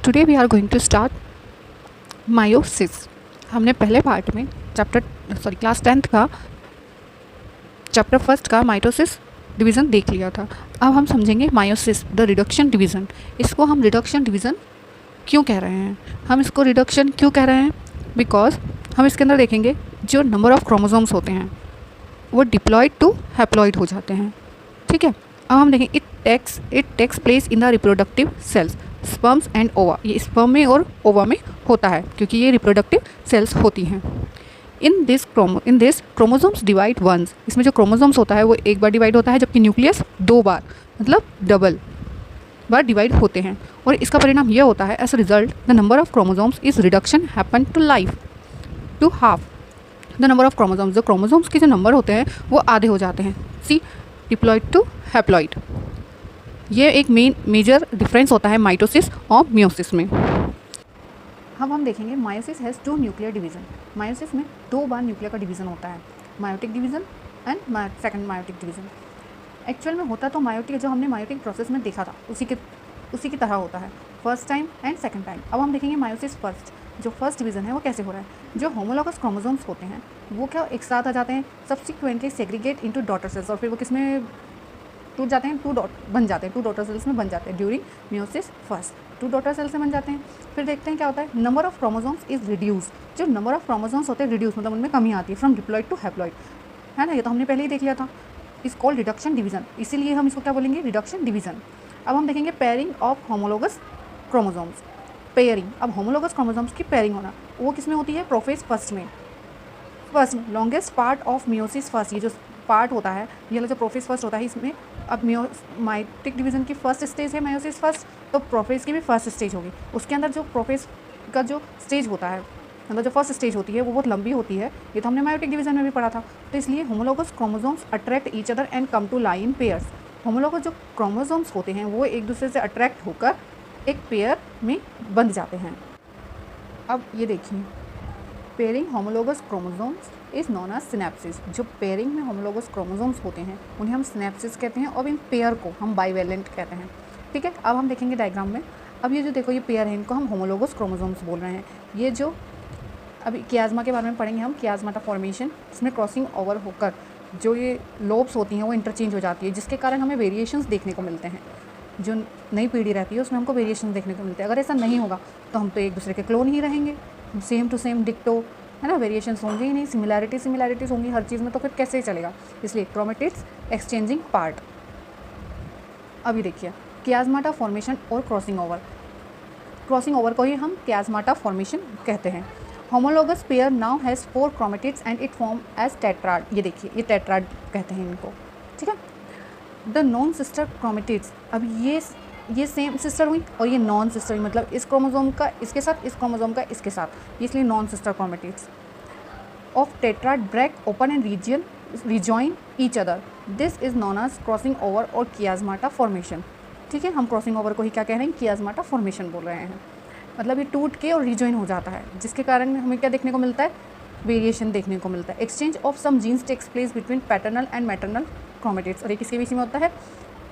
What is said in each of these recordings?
Today we are going to start meiosis. हमने पहले part में क्लास 10th का चैप्टर फर्स्ट का माइटोसिस डिवीज़न देख लिया था। अब हम समझेंगे मायोसिस द रिडक्शन डिवीज़न। इसको हम रिडक्शन डिवीज़न क्यों कह रहे हैं? हम इसको रिडक्शन क्यों कह रहे हैं? बिकॉज हम इसके अंदर देखेंगे जो नंबर ऑफ़ क्रोमोसोम्स होते हैं वो डिप्लॉयड टू हैप्लॉयड हो जाते हैं। ठीक है, अब हम देखें it takes place in the reproductive cells sperms and ova. ये स्पर्म में और ओवा में होता है क्योंकि ये रिप्रोडक्टिव सेल्स होती हैं। In this chromosomes divide once. इसमें जो क्रोमोसोम्स होता है वो एक बार डिवाइड होता है, जबकि न्यूक्लियस 2 बार मतलब डबल बार डिवाइड होते हैं। और इसका परिणाम यह होता है as a result the number of chromosomes is reduction happen to half the number of chromosomes. जो क्रोमोसोम्स के जो नंबर होते हैं वो आधे हो जाते हैं। सी डिप्लॉयड टू हैप्लॉयड। ये एक मेजर डिफरेंस होता है माइटोसिस और मियोसिस में। अब हम देखेंगे meiosis has 2 nuclear division. Meiosis में 2 बार न्यूक्लियर का डिवीज़न होता है, meiotic division and second meiotic division. Actual में होता तो मायोटिक जो हमने मायोटिक प्रोसेस में देखा था उसी की तरह होता है, first time and second time. अब हम देखेंगे मायोसिस फर्स्ट, जो फर्स्ट डिवीज़न है वो कैसे हो रहा है। जो होमोलॉगस क्रोमोसोम्स होते हैं वो क्या एक साथ आ जाते हैं, subsequently segregate into daughter cells, और फिर वो किसमें टूट जाते हैं, 2 डॉटर सेल्स में बन जाते हैं during meiosis first. 2 daughter cells में बन जाते हैं। फिर देखते हैं क्या होता है, number of chromosomes is reduce. जो नंबर ऑफ क्रोमोसोम्स होते हैं रिड्यूस मतलब उनमें कमी आती है, फ्रॉम डिप्लॉयड टू हैप्लॉयड, है ना। ये तो हमने पहले ही देख लिया था। इस कॉल्ड रिडक्शन डिवीज़न, इसीलिए हम इसको क्या बोलेंगे, रिडक्शन डिवीज़न। अब हम देखेंगे pairing of homologous chromosomes. Pairing, अब होमोलॉगस क्रोमोसोम्स की पेयरिंग होना वो किस में होती है, प्रोफेज फर्स्ट में। Longest part of meiosis first, ये जो पार्ट होता है ये जो प्रोफेज फर्स्ट होता है इसमें। अब माइटिक डिवीज़न की फर्स्ट स्टेज है मायोसिस फर्स्ट, तो प्रोफेज की भी फर्स्ट स्टेज होगी। उसके अंदर जो प्रोफेज का जो स्टेज होता है, मतलब जो फर्स्ट स्टेज होती है वो बहुत लंबी होती है। ये तो हमने मायोटिक डिवीज़न में भी पढ़ा था। तो इसलिए homologous chromosomes attract each other and come to lie in pairs. Homologous जो क्रोमोसोम्स होते हैं वो एक दूसरे से अट्रैक्ट होकर एक पेयर में बंध जाते हैं। अब ये देखिए, pairing homologous chromosomes is known as synapsis. जो पेयरिंग में होमोलॉगस क्रोमोसोम्स होते हैं उन्हें हम सिनेप्सिस कहते हैं, और इन पेयर को हम बाइवेलेंट कहते हैं। ठीक है, अब हम देखेंगे डायग्राम में। अब ये जो देखो ये पेयर है, इनको हम होमोलॉगस क्रोमोसोम्स बोल रहे हैं। ये जो अभी कियाज़मा के बारे में पढ़ेंगे हम, कियाज़माटा फॉर्मेशन, इसमें क्रॉसिंग ओवर होकर जो ये लोब्स होती हैं वो इंटरचेंज हो जाती है, जिसके कारण हमें वेरिएशंस देखने को मिलते हैं। जो नई पीढ़ी रहती है उसमें हमको वेरिएशन देखने को मिलते हैं। अगर ऐसा नहीं होगा तो हम तो एक दूसरे के क्लोन ही रहेंगे, सेम टू सेम डिक्टो, है ना। वेरिएशंस होंगे ही नहीं, सिमिलैरिटीज़ होंगी हर चीज़ में, तो फिर कैसे चलेगा। इसलिए क्रोमेटिड्स एक्सचेंजिंग पार्ट। अभी देखिए कियाज़माटा फॉर्मेशन और क्रॉसिंग ओवर को ही हम कियाज़माटा फॉर्मेशन कहते हैं। Homologous pair now has 4 chromatids and it form as tetrad. ये देखिए ये टेट्राड कहते हैं इनको। ठीक है, द नॉन सिस्टर क्रोमेटिड्स, अब ये सेम सिस्टर हुई और ये नॉन सिस्टर हुई, मतलब इस क्रोमोसोम का इसके साथ, इस क्रोमोसोम का इसके साथ, इसलिए non sister chromatids of tetrad break open and rejoin each other. This is known as crossing over और कियाज़माटा फॉर्मेशन। ठीक है, हम क्रॉसिंग ओवर को ही क्या कह रहे हैं, कियाज़माटा फॉर्मेशन बोल रहे हैं। मतलब ये टूट के और रिजॉइन हो जाता है, जिसके कारण हमें क्या देखने को मिलता है, वेरिएशन देखने को मिलता है। Exchange of some genes takes place between paternal and maternal chromatids. और ये किसके बीच में होता है,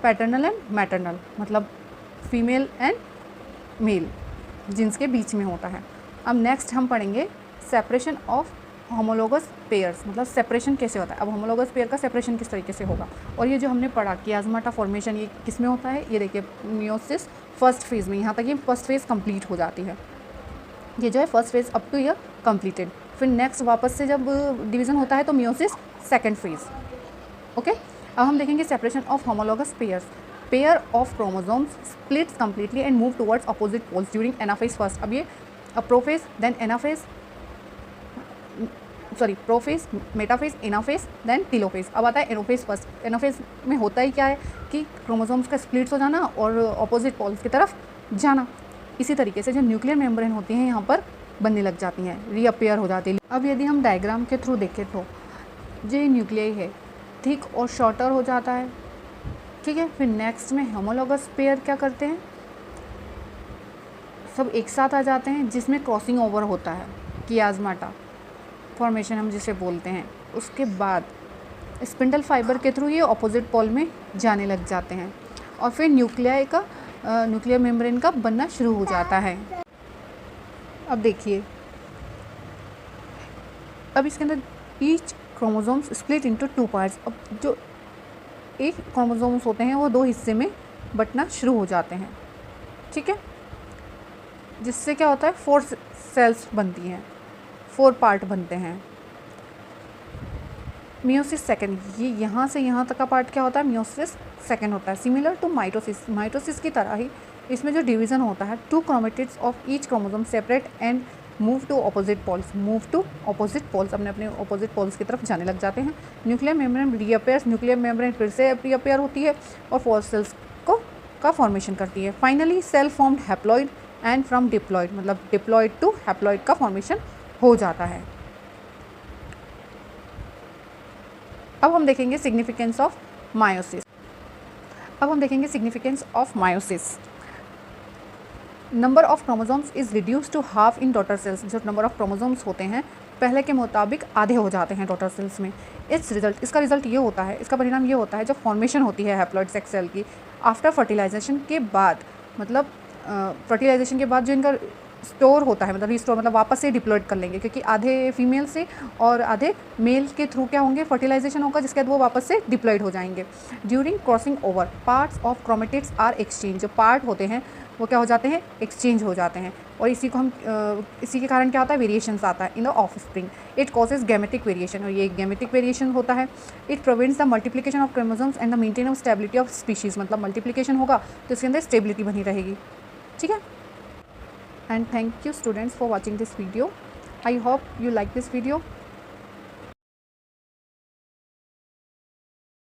पैटर्नल एंड मैटरनल, मतलब फीमेल एंड मेल जीन्स के बीच में होता है। अब नेक्स्ट हम पढ़ेंगे सेपरेशन ऑफ होमोलॉगस पेयर्स, मतलब सेपरेशन कैसे होता है। अब होमोलॉगस पेयर का सेपरेशन किस तरीके से होगा। और ये जो हमने पढ़ा कियाज़माटा फॉर्मेशन, ये किस में होता है, ये देखिए मियोसिस फर्स्ट फेज़ में। यहाँ तक ये फर्स्ट फेज़ कंप्लीट हो जाती है, ये जो है first phase up two year completed. फिर नेक्स्ट वापस से जब डिवीज़न होता है तो मियोसिस सेकेंड फेज़। ओके, अब हम देखेंगे separation of homologous pairs. Pair of chromosomes splits completely and move towards opposite poles during anaphase first. अब ये prophase then anaphase, prophase, metaphase, anaphase then telophase. अब आता है एनोफेज फर्स्ट। एनोफेज में होता ही क्या है कि क्रोमोसोम्स का स्प्लिट्स हो जाना और अपोजिट पोल्स की तरफ जाना। इसी तरीके से जो न्यूक्लियर मेम्ब्रेन होती हैं यहाँ पर बनने लग जाती हैं, रीअपेयर हो जाती है। अब यदि हम डायग्राम के थ्रू देखें तो जो न्यूक्लियाई है थिक और शॉर्टर हो जाता है। ठीक है, फिर नेक्स्ट में होमोलॉगस पेयर क्या करते हैं, सब एक साथ आ जाते हैं, जिसमें क्रॉसिंग ओवर होता है, कियाज़माटा फॉर्मेशन हम जिसे बोलते हैं। उसके बाद स्पिंडल फाइबर के थ्रू ये ऑपोजिट पोल में जाने लग जाते हैं और फिर न्यूक्लियाई का न्यूक्लियर मेम्ब्रेन का बनना शुरू हो जाता है। अब देखिए, अब इसके अंदर each chromosomes split into 2 parts. अब जो एक क्रोमोसोम्स होते हैं वो 2 हिस्से में बंटना शुरू हो जाते हैं, ठीक है, जिससे क्या होता है 4 सेल्स बनती हैं, 4 पार्ट बनते हैं। मियोसिस सेकंड, ये यहाँ से यहाँ तक का पार्ट क्या होता है, मियोसिस सेकंड होता है। सिमिलर टू माइटोसिस, माइटोसिस की तरह ही इसमें जो डिवीज़न होता है, 2 chromatids of each chromosome separate and move to opposite poles. Move to opposite poles, अपने ऑपोजिट पोल्स की तरफ जाने लग जाते हैं। Nuclear membrane reappears, nuclear membrane फिर से रीअपेयर होती है और 4 सेल्स का फॉर्मेशन करती है। Finally cell formed haploid and from diploid, मतलब डिप्लॉइड टू हैप्लॉइड का फॉर्मेशन हो जाता है। अब हम देखेंगे significance of meiosis. Number of chromosomes is reduce to half in daughter cells. जो नंबर ऑफ क्रोमोसोम्स होते हैं पहले के मुताबिक आधे हो जाते हैं डॉटर सेल्स में। इसका रिजल्ट ये होता है, इसका परिणाम ये होता है, जब फॉर्मेशन होती है हैप्लॉइड सेक्स सेल की आफ्टर फर्टिलाइजेशन के बाद, मतलब फर्टिलाइजेशन के बाद जो इनका स्टोर होता है, मतलब रिस्टोर, मतलब वापस से डिप्लॉयड कर लेंगे, क्योंकि आधे फीमेल से और आधे मेल के थ्रू क्या होंगे, फर्टिलाइजेशन होगा, जिसके बाद वो वापस से डिप्लॉयड हो जाएंगे। During crossing over parts of chromatids are exchange, जो पार्ट होते हैं वो क्या हो जाते हैं, एक्सचेंज हो जाते हैं, और इसी के कारण क्या होता है, वेरिएशंस आता है in the offspring. It causes gametic variation, और ये गैमेटिक वेरिएशन होता है। It prevents the multiplication of chromosomes and the maintain of stability of species, मतलब मल्टीप्लिकेशन होगा तो इसके अंदर स्टेबिलिटी बनी रहेगी, ठीक है। And thank you students for watching this video. I hope you like this video.